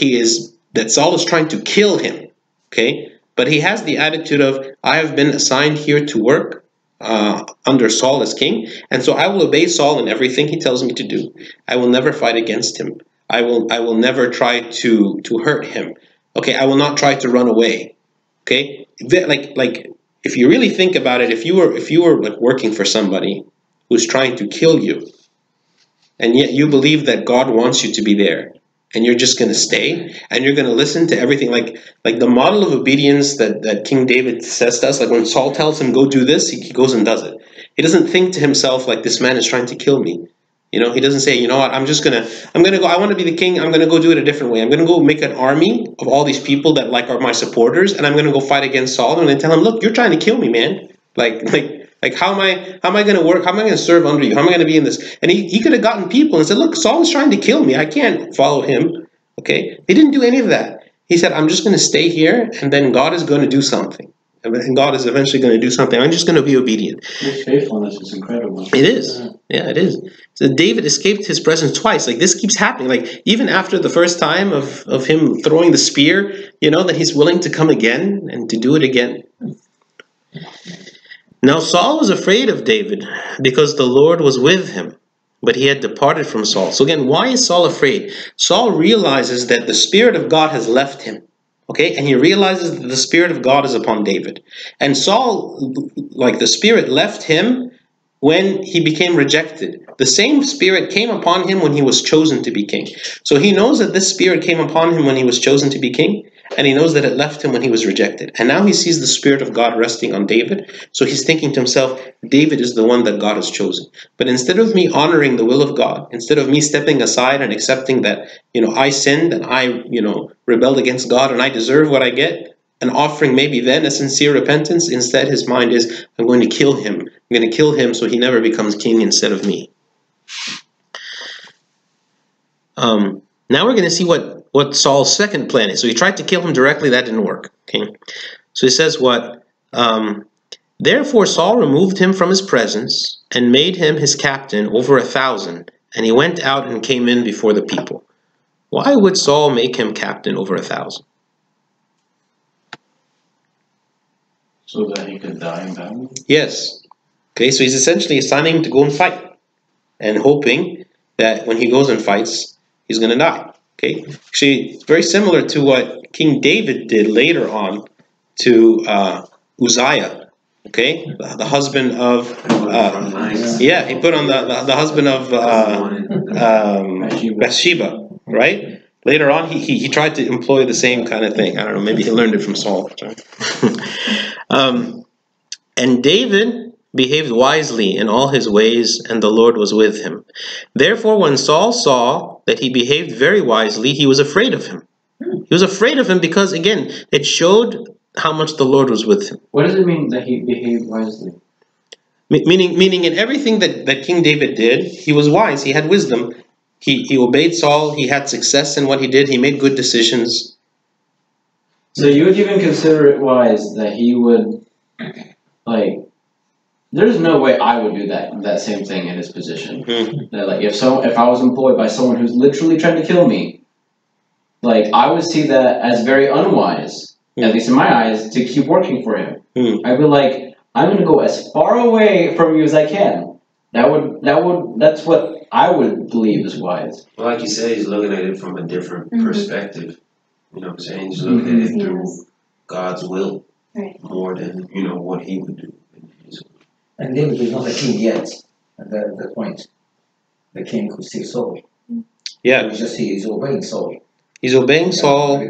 Saul is trying to kill him, okay, but he has the attitude of, I have been assigned here to work under Saul as king, and so I will obey Saul in everything he tells me to do. I will never fight against him. I will never try to hurt him. Okay, I will not try to run away. Okay, like if you really think about it, if you were like working for somebody who's trying to kill you, and yet you believe that God wants you to be there, and you're just going to stay, and you're going to listen to everything, like the model of obedience that King David says to us, like when Saul tells him, go do this, he goes and does it. He doesn't think to himself, like, this man is trying to kill me. You know, he doesn't say, you know what, I'm going to go, I want to be the king, I'm going to go do it a different way. I'm going to go make an army of all these people that like are my supporters, and I'm going to go fight against Saul, and then tell him, look, you're trying to kill me, man. Like how am I going to work? How am I going to serve under you? How am I going to be in this? And he could have gotten people and said, look, Saul is trying to kill me. I can't follow him. Okay? He didn't do any of that. He said, I'm just going to stay here, and then God is going to do something. And God is eventually going to do something. I'm just going to be obedient. His faithfulness is incredible. It is. Yeah, it is. So David escaped his presence twice. Like, this keeps happening. Like, even after the first time of him throwing the spear, you know, that he's willing to come again and to do it again. Now Saul was afraid of David because the Lord was with him, but he had departed from Saul. So again, why is Saul afraid? Saul realizes that the Spirit of God has left him. Okay, and he realizes that the Spirit of God is upon David. And Saul, like the Spirit left him when he became rejected. The same Spirit came upon him when he was chosen to be king. So he knows that this Spirit came upon him when he was chosen to be king, and he knows that it left him when he was rejected. And now he sees the Spirit of God resting on David. So he's thinking to himself, David is the one that God has chosen. But instead of me honoring the will of God, instead of me stepping aside and accepting that, you know, I sinned and I, rebelled against God and I deserve what I get, and offering maybe then a sincere repentance, instead his mind is, I'm going to kill him. I'm going to kill him so he never becomes king instead of me. Now we're going to see what Saul's second plan is. So he tried to kill him directly. That didn't work. Okay. So he says what? Therefore Saul removed him from his presence and made him his captain over 1,000. And he went out and came in before the people. Why would Saul make him captain over 1,000? So that he could die in battle? Yes. Okay, so he's essentially assigning him to go and fight. And hoping that when he goes and fights, he's going to die. Okay, actually, it's very similar to what King David did later on to Uzziah. Okay, the husband of yeah, he put on the husband of Bathsheba. Right. Later on, he tried to employ the same kind of thing. I don't know. Maybe he learned it from Saul. And David behaved wisely in all his ways, and the Lord was with him. Therefore, when Saul saw that he behaved very wisely, he was afraid of him. He was afraid of him because, again, it showed how much the Lord was with him. What does it mean that he behaved wisely? Meaning in everything that King David did, he was wise. He had wisdom. He obeyed Saul. He had success in what he did. He made good decisions. So you would even consider it wise that he would, like, there's no way I would do that same thing in his position. Mm-hmm. That, like, if I was employed by someone who's literally trying to kill me, like, I would see that as very unwise, at least in my eyes, to keep working for him. I'd be like, I'm gonna go as far away from you as I can. That's what I would believe is wise. Well, like you said, he's looking at it from a different perspective. You know what I'm saying? He's looking at it through God's will more than, what he would do. And David is not a king yet, at that point. The king who sees Saul. Yeah. He is obeying Saul. He's obeying Saul.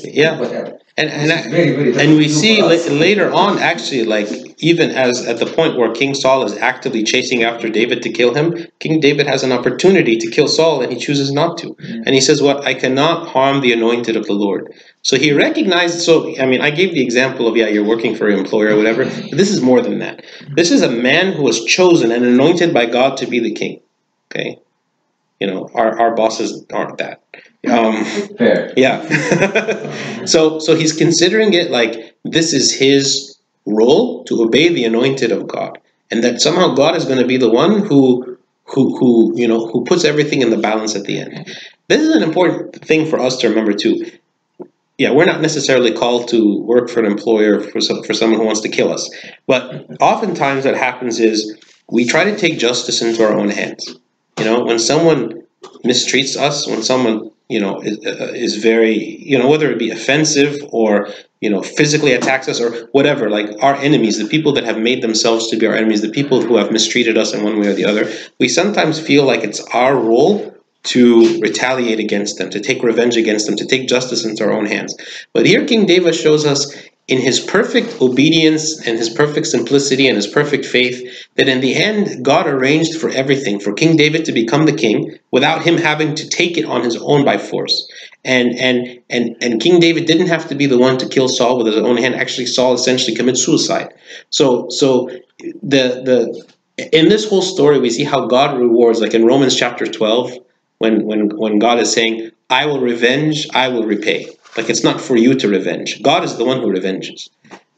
Yeah. Whatever. And we see later on, actually, like, even at the point where King Saul is actively chasing after David to kill him, King David has an opportunity to kill Saul, and he chooses not to. And he says, I cannot harm the anointed of the Lord. So he recognized, I gave the example of, you're working for your employer or whatever, but this is more than that. This is a man who was chosen and anointed by God to be the king. Okay? Our bosses aren't that. Fair. Yeah. So he's considering it like this is his role to obey the anointed of God, and that somehow God is going to be the one who puts everything in the balance at the end. This is an important thing for us to remember too. Yeah, we're not necessarily called to work for an employer for someone who wants to kill us, but oftentimes what happens is we try to take justice into our own hands. When someone mistreats us, when someone is very, whether it be offensive or, physically attacks us or whatever, like our enemies, the people that have made themselves to be our enemies, the people who have mistreated us in one way or the other, we sometimes feel like it's our role to retaliate against them, to take revenge against them, to take justice into our own hands. But here King David shows us in his perfect obedience and his perfect simplicity and his perfect faith that in the end God arranged for everything, for King David to become the king without him having to take it on his own by force. And King David didn't have to be the one to kill Saul with his own hand. Actually, Saul essentially commits suicide. So in this whole story we see how God rewards, like in Romans chapter 12, when God is saying, I will revenge, I will repay. Like, it's not for you to revenge. God is the one who revenges,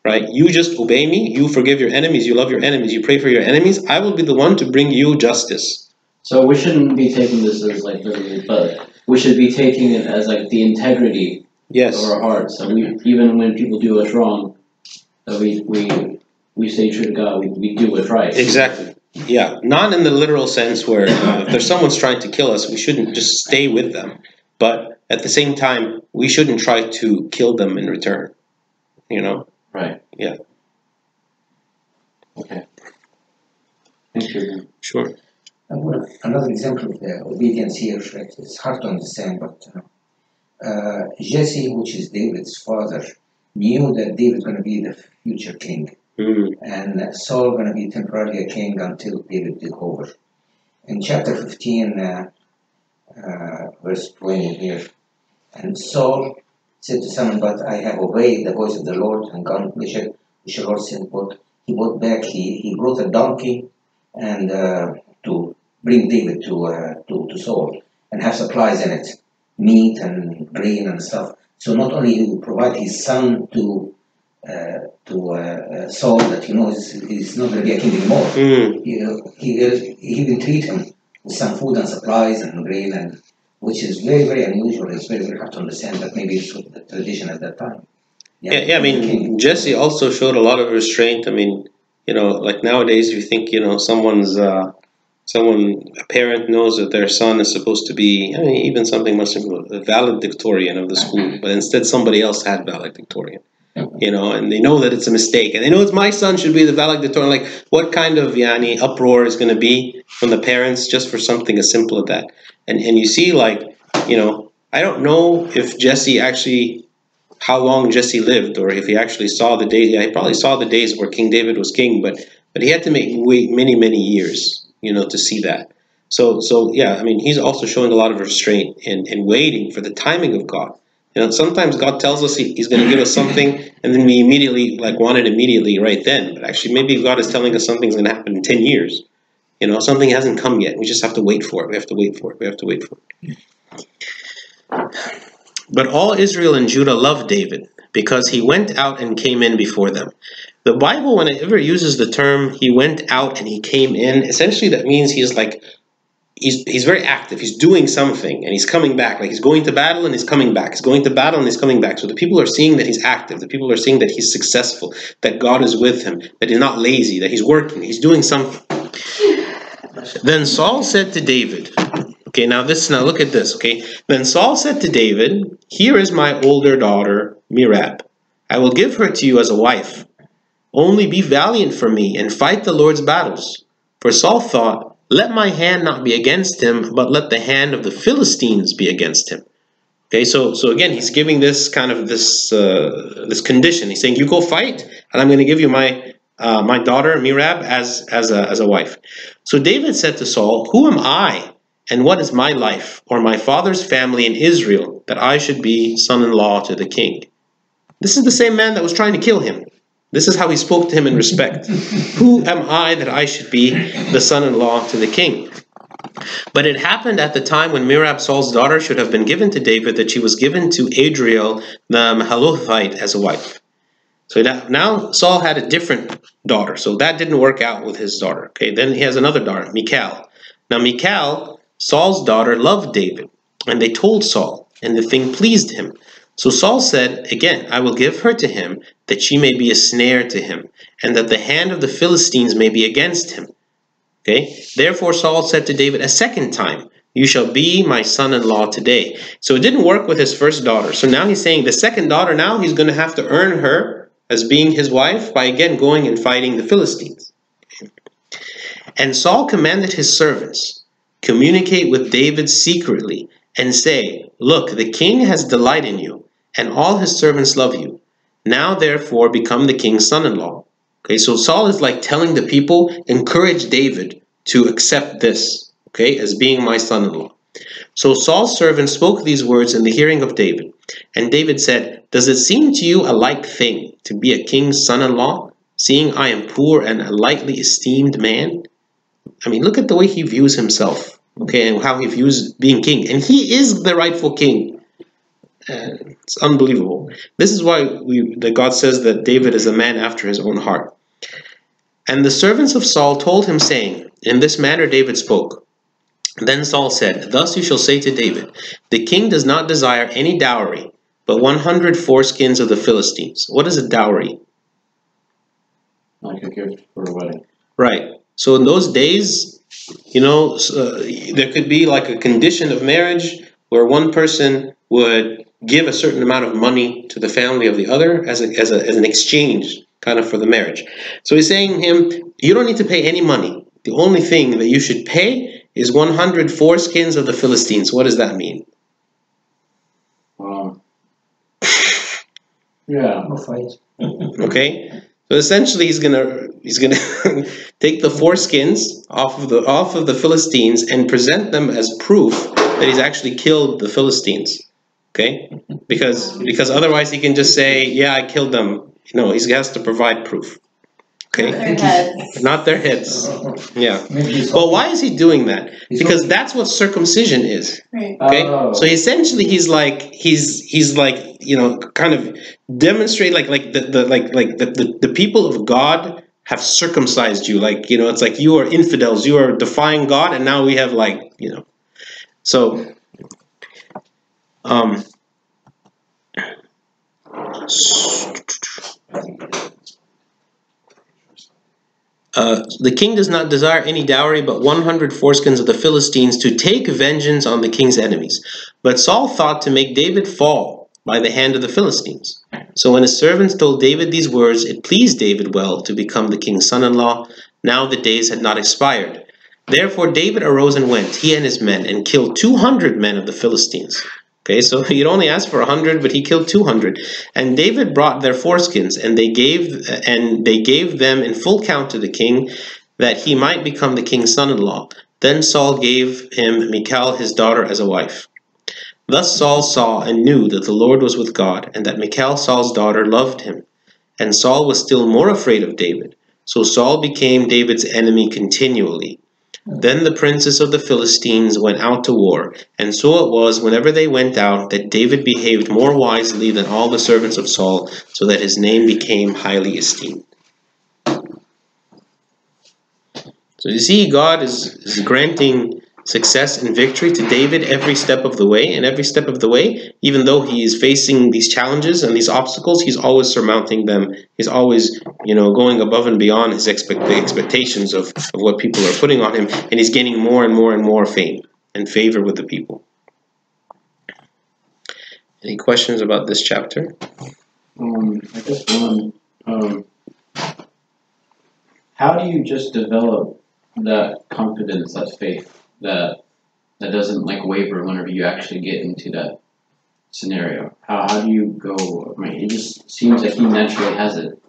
right? You just obey me. You forgive your enemies. You love your enemies. You pray for your enemies. I will be the one to bring you justice. So we shouldn't be taking this as like literally, but we should be taking it as like the integrity of our hearts. So even when people do us wrong, we stay true to God. We do what's right. Exactly. Yeah. Not in the literal sense where if there's someone's trying to kill us, we shouldn't just stay with them. But at the same time, we shouldn't try to kill them in return. Right. Yeah. Okay. Thank you. Sure. Another example of the obedience here, it's hard to understand, but Jesse, which is David's father, knew that David's going to be the future king. And Saul going to be temporarily a king until David took over. In chapter 15, verse 20 here, and Saul said to Samuel, but I have obeyed the voice of the Lord and gone which the Lord sent. But he brought back, he brought a donkey and to bring David to Saul and have supplies in it, meat and grain and stuff. So not only he will provide his son to Saul, that he's not going to be a king anymore. He will treat him with some food and supplies and grain, and which is very, very unusual. It's very, very hard to understand, but maybe it's the tradition at that time. Yeah, I mean, Jesse also showed a lot of restraint. I mean, like nowadays, you think, a parent knows that their son is supposed to be, I mean, even something much simple, a valedictorian of the school, but instead somebody else had valedictorian, and they know that it's a mistake, and they know it's my son should be the valedictorian. Like, what kind of uproar is going to be from the parents just for something as simple as that? And you see, like, I don't know if Jesse actually, how long Jesse lived, or if he actually saw the days. Yeah, he probably saw the days where King David was king, but he had to wait many, many years, to see that. So yeah, I mean, he's also showing a lot of restraint and waiting for the timing of God. Sometimes God tells us he's going to give us something, and then we immediately want it immediately right then. But actually, maybe God is telling us something's going to happen in 10 years. Something hasn't come yet. We just have to wait for it. We have to wait for it. We have to wait for it. But all Israel and Judah loved David because he went out and came in before them. The Bible, when it ever uses the term he went out and he came in, essentially that means he's very active. He's doing something and he's coming back. Like, he's going to battle and he's coming back. He's going to battle and he's coming back. So the people are seeing that he's active. The people are seeing that he's successful, that God is with him, that he's not lazy, that he's working, he's doing something. Then Saul said to David, okay, now look at this, okay? Then Saul said to David, here is my older daughter, Merab. I will give her to you as a wife. Only be valiant for me and fight the Lord's battles. For Saul thought, let my hand not be against him, but let the hand of the Philistines be against him. Okay, so again, he's giving this kind of this condition. He's saying, you go fight, and I'm going to give you my daughter Merab as a wife. So David said to Saul, who am I, and what is my life, or my father's family in Israel, that I should be son-in-law to the king? This is the same man that was trying to kill him. This is how he spoke to him in respect. Who am I that I should be the son-in-law to the king? But it happened at the time when Merab, Saul's daughter, should have been given to David, that she was given to Adriel the Mahalothite as a wife. So now Saul had a different daughter. So that didn't work out with his daughter. Okay, then he has another daughter, Michal. Now Michal, Saul's daughter, loved David, and they told Saul, and the thing pleased him. So Saul said, again, I will give her to him, that she may be a snare to him, and that the hand of the Philistines may be against him. Okay. Therefore Saul said to David a second time, you shall be my son-in-law today. So it didn't work with his first daughter. So now he's saying the second daughter, now he's going to have to earn her as being his wife by again going and fighting the Philistines. And Saul commanded his servants, communicate with David secretly, and say, look, the king has delight in you, and all his servants love you. Now therefore become the king's son-in-law. Okay, so Saul is like telling the people, encourage David to accept this, okay, as being my son-in-law. So Saul's servant spoke these words in the hearing of David. And David said, does it seem to you a like thing to be a king's son-in-law, seeing I am poor and a lightly esteemed man? I mean, look at the way he views himself, okay, and how he views being king. And he is the rightful king. It's unbelievable. This is why that God says that David is a man after his own heart. And the servants of Saul told him, saying, in this manner David spoke. Then Saul said, thus you shall say to David, the king does not desire any dowry, but 100 foreskins of the Philistines. What is a dowry? Like a gift for a wedding. Right. So in those days, there could be like a condition of marriage where one person would give a certain amount of money to the family of the other as an exchange kind of for the marriage. So he's saying to him, you don't need to pay any money. The only thing that you should pay is 100 foreskins of the Philistines. What does that mean? Yeah. No fight. Okay. So essentially he's gonna take the foreskins off of the Philistines and present them as proof that he's actually killed the Philistines. Okay? Because otherwise he can just say, yeah, I killed them. No, he has to provide proof. Okay, Their heads. not their heads. Yeah. Maybe he's Well, why is he doing that? Because that's what circumcision is. Right. Okay, Oh. so essentially he's like kind of demonstrate the people of God have circumcised you, it's like you are infidels, you are defying God, and now we have so the king does not desire any dowry but 100 foreskins of the Philistines to take vengeance on the king's enemies. But Saul thought to make David fall by the hand of the Philistines. So when his servants told David these words, it pleased David well to become the king's son-in-law. Now the days had not expired. Therefore David arose and went, he and his men, and killed 200 men of the Philistines. Okay, so he'd only asked for 100, but he killed 200. And David brought their foreskins, and they gave them in full count to the king, that he might become the king's son-in-law. Then Saul gave him Michal his daughter as a wife. Thus Saul saw and knew that the Lord was with God, and that Michal Saul's daughter loved him. And Saul was still more afraid of David. So Saul became David's enemy continually. Then the princes of the Philistines went out to war, and so it was whenever they went out that David behaved more wisely than all the servants of Saul, so that his name became highly esteemed. So you see, God is granting success and victory to David every step of the way, and every step of the way, even though he is facing these challenges and these obstacles, he's always surmounting them. He's always, going above and beyond his expectations of what people are putting on him, and he's gaining more and more and more fame and favor with the people. Any questions about this chapter? I guess one. How do you just develop that confidence, that faith, that doesn't waver whenever you actually get into that scenario? How do you go? I mean, it just seems like he naturally has it.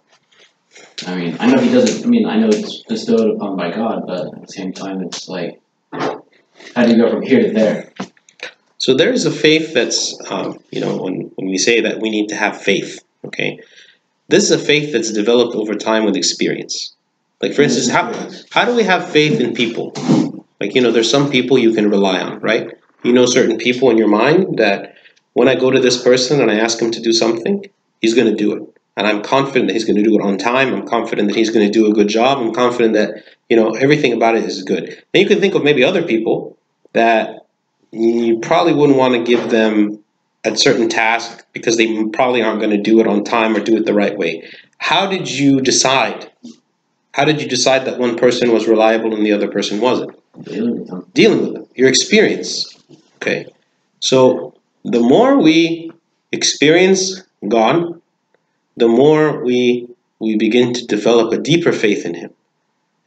I mean, I know he doesn't. I mean, I know it's bestowed upon by God, but at the same time, it's like, how do you go from here to there? So there is a faith that's, when we say that we need to have faith, okay, this is a faith that's developed over time with experience. Like, for instance, how do we have faith in people? There's some people you can rely on, right? Certain people in your mind that when I go to this person and I ask him to do something, he's going to do it. And I'm confident that he's going to do it on time. I'm confident that he's going to do a good job. I'm confident that, everything about it is good. Then you can think of maybe other people that you probably wouldn't want to give them a certain task because they probably aren't going to do it on time or do it the right way. How did you decide? How did you decide that one person was reliable and the other person wasn't? Dealing with them. Your experience. Okay. So the more we experience God, the more we begin to develop a deeper faith in Him.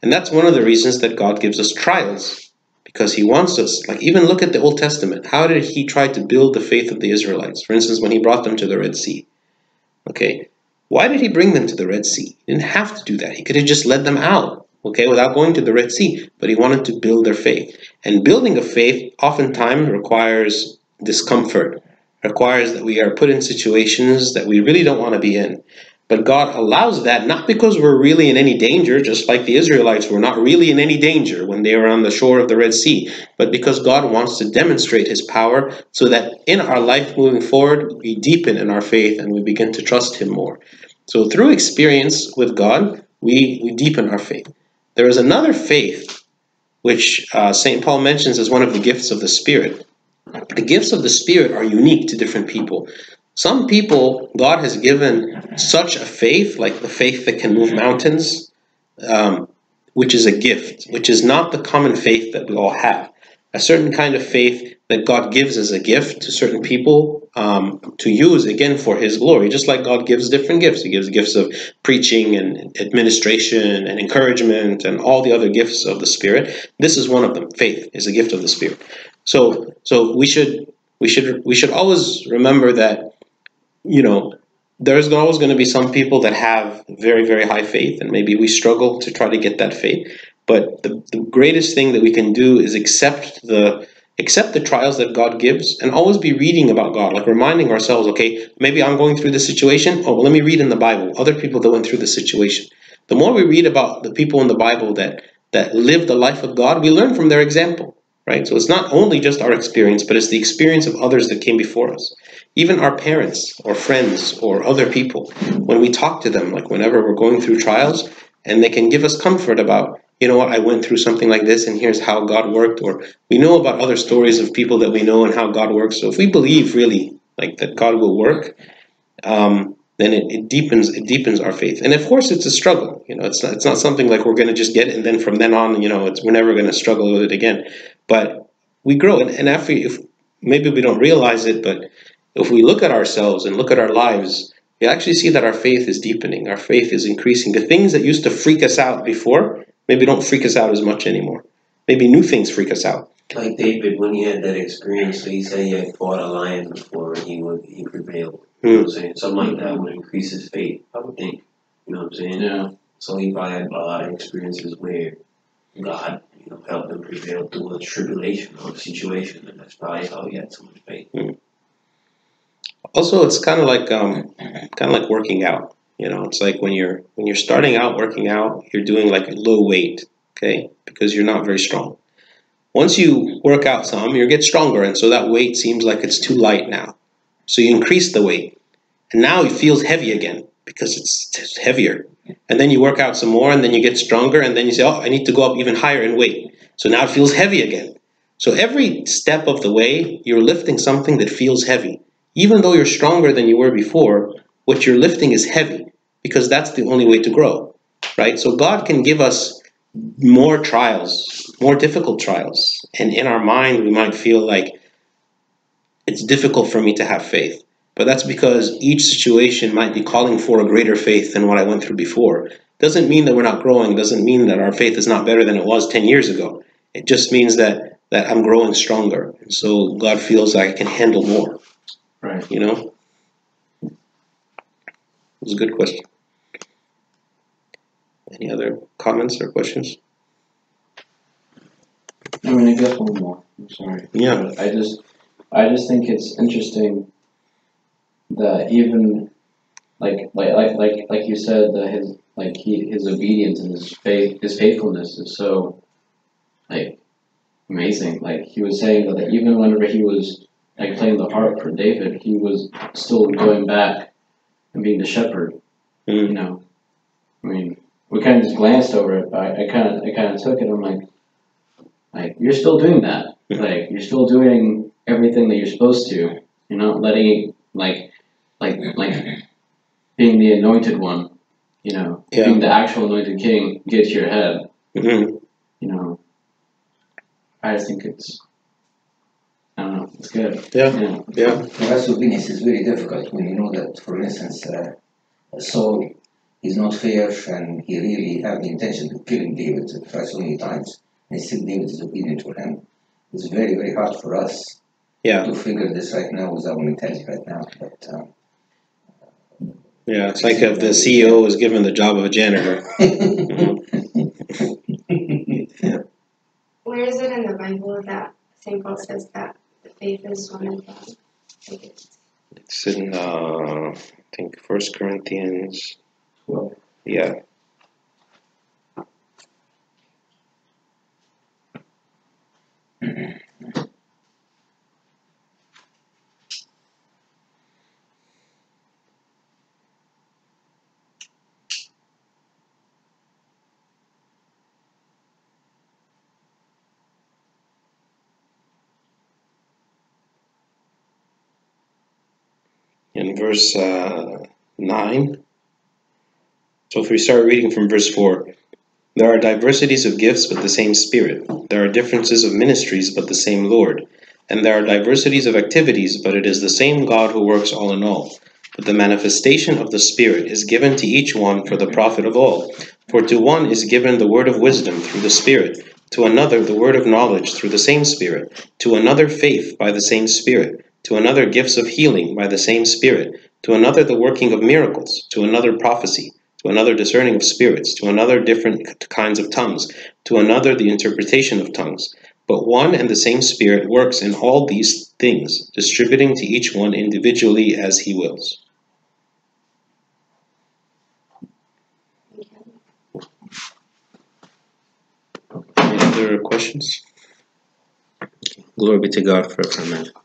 And that's one of the reasons that God gives us trials. Because He wants us, even look at the Old Testament. How did He try to build the faith of the Israelites? For instance, when He brought them to the Red Sea. Okay. Why did He bring them to the Red Sea? He didn't have to do that. He could have just led them out, without going to the Red Sea. But He wanted to build their faith. And building a faith oftentimes requires discomfort, requires that we are put in situations that we really don't want to be in. But God allows that, not because we're really in any danger, just like the Israelites were not really in any danger when they were on the shore of the Red Sea, but because God wants to demonstrate His power so that in our life moving forward, we deepen in our faith and we begin to trust Him more. So through experience with God, we deepen our faith. There is another faith which St. Paul mentions as one of the gifts of the Spirit. The gifts of the Spirit are unique to different people. Some people, God has given such a faith, like the faith that can move mountains, which is a gift, which is not the common faith that we all have. A certain kind of faith that God gives as a gift to certain people to use, again, for His glory. Just like God gives different gifts. He gives gifts of preaching and administration and encouragement and all the other gifts of the Spirit. This is one of them. Faith is a gift of the Spirit. So we should always remember that, there's always going to be some people that have very, very high faith, and maybe we struggle to try to get that faith. But the greatest thing that we can do is accept the trials that God gives, and always be reading about God, reminding ourselves, okay, maybe I'm going through this situation. Oh, well, let me read in the Bible other people that went through this situation. The more we read about the people in the Bible that live the life of God, we learn from their example, right? So it's not only just our experience, but it's the experience of others that came before us. Even our parents or friends or other people, when we talk to them, like whenever we're going through trials, and they can give us comfort about, you know what, I went through something like this, and here's how God worked. Or we know about other stories of people that we know and how God works. So if we believe really like that God will work, then it deepens our faith. And of course, it's a struggle. You know, it's not something like we're going to just get it, and then from then on, you know, we're never going to struggle with it again. But we grow, and after, if maybe we don't realize it, but if we look at ourselves and look at our lives, we actually see that our faith is deepening. Our faith is increasing. The things that used to freak us out before maybe don't freak us out as much anymore. Maybe new things freak us out. Like David, when he had that experience, so he said he had fought a lion before and he prevailed. You know what I'm saying? Something like that would increase his faith, I would think. You know what I'm saying? Yeah. So he probably had a lot of experiences where God, you know, helped him prevail through a tribulation or a situation, and that's probably how he had so much faith. Also, it's kind of like working out. You know, it's like when you're starting out working out, you're doing like low weight, okay, because you're not very strong. Once you work out some, you get stronger, and so that weight seems like it's too light now. So you increase the weight, and now it feels heavy again because it's heavier. And then you work out some more, and then you get stronger, and then you say, oh, I need to go up even higher in weight. So now it feels heavy again. So every step of the way, you're lifting something that feels heavy. Even though you're stronger than you were before, what you're lifting is heavy because that's the only way to grow, right? So God can give us more trials, more difficult trials. And in our mind, we might feel like it's difficult for me to have faith. But that's because each situation might be calling for a greater faith than what I went through before. Doesn't mean that we're not growing. Doesn't mean that our faith is not better than it was 10 years ago. It just means that I'm growing stronger. And so God feels like I can handle more. Right. You know? It was a good question. Any other comments or questions? I mean, I guess one more. I'm sorry. Yeah. I just think it's interesting that even like you said, that his obedience and his faithfulness is so like amazing. Like he was saying that even whenever he was like playing the harp for David, he was still going back and being the shepherd. You know, I mean, we kind of just glanced over it, but I kind of took it. I'm like you're still doing that. Like you're still doing everything that you're supposed to. You're not letting like being the anointed one. You know, being the actual anointed king get to your head. You know, I just think it's. I don't know. It's good. Yeah. For us, obedience is very difficult when you know that, for instance, Saul is not fair and he really had the intention of killing David so many times, and still David is obedient to him. It's very, very hard for us to figure this right now with our mentality right now. But yeah, it's like if the CEO was given the job of a janitor. Where is it in the Bible that St. Paul says that the faith is one of them? It's in, I think, 1 Corinthians 12. Yeah. In verse 9. So if we start reading from verse 4, there are diversities of gifts, but the same Spirit. There are differences of ministries, but the same Lord. And there are diversities of activities, but it is the same God who works all in all. But the manifestation of the Spirit is given to each one for the profit of all. For to one is given the word of wisdom through the Spirit, to another the word of knowledge through the same Spirit, to another faith by the same Spirit, to another gifts of healing by the same Spirit, to another the working of miracles, to another prophecy, to another discerning of spirits, to another different kinds of tongues, to another the interpretation of tongues. But one and the same Spirit works in all these things, distributing to each one individually as he wills. other questions? Glory be to God forever, amen.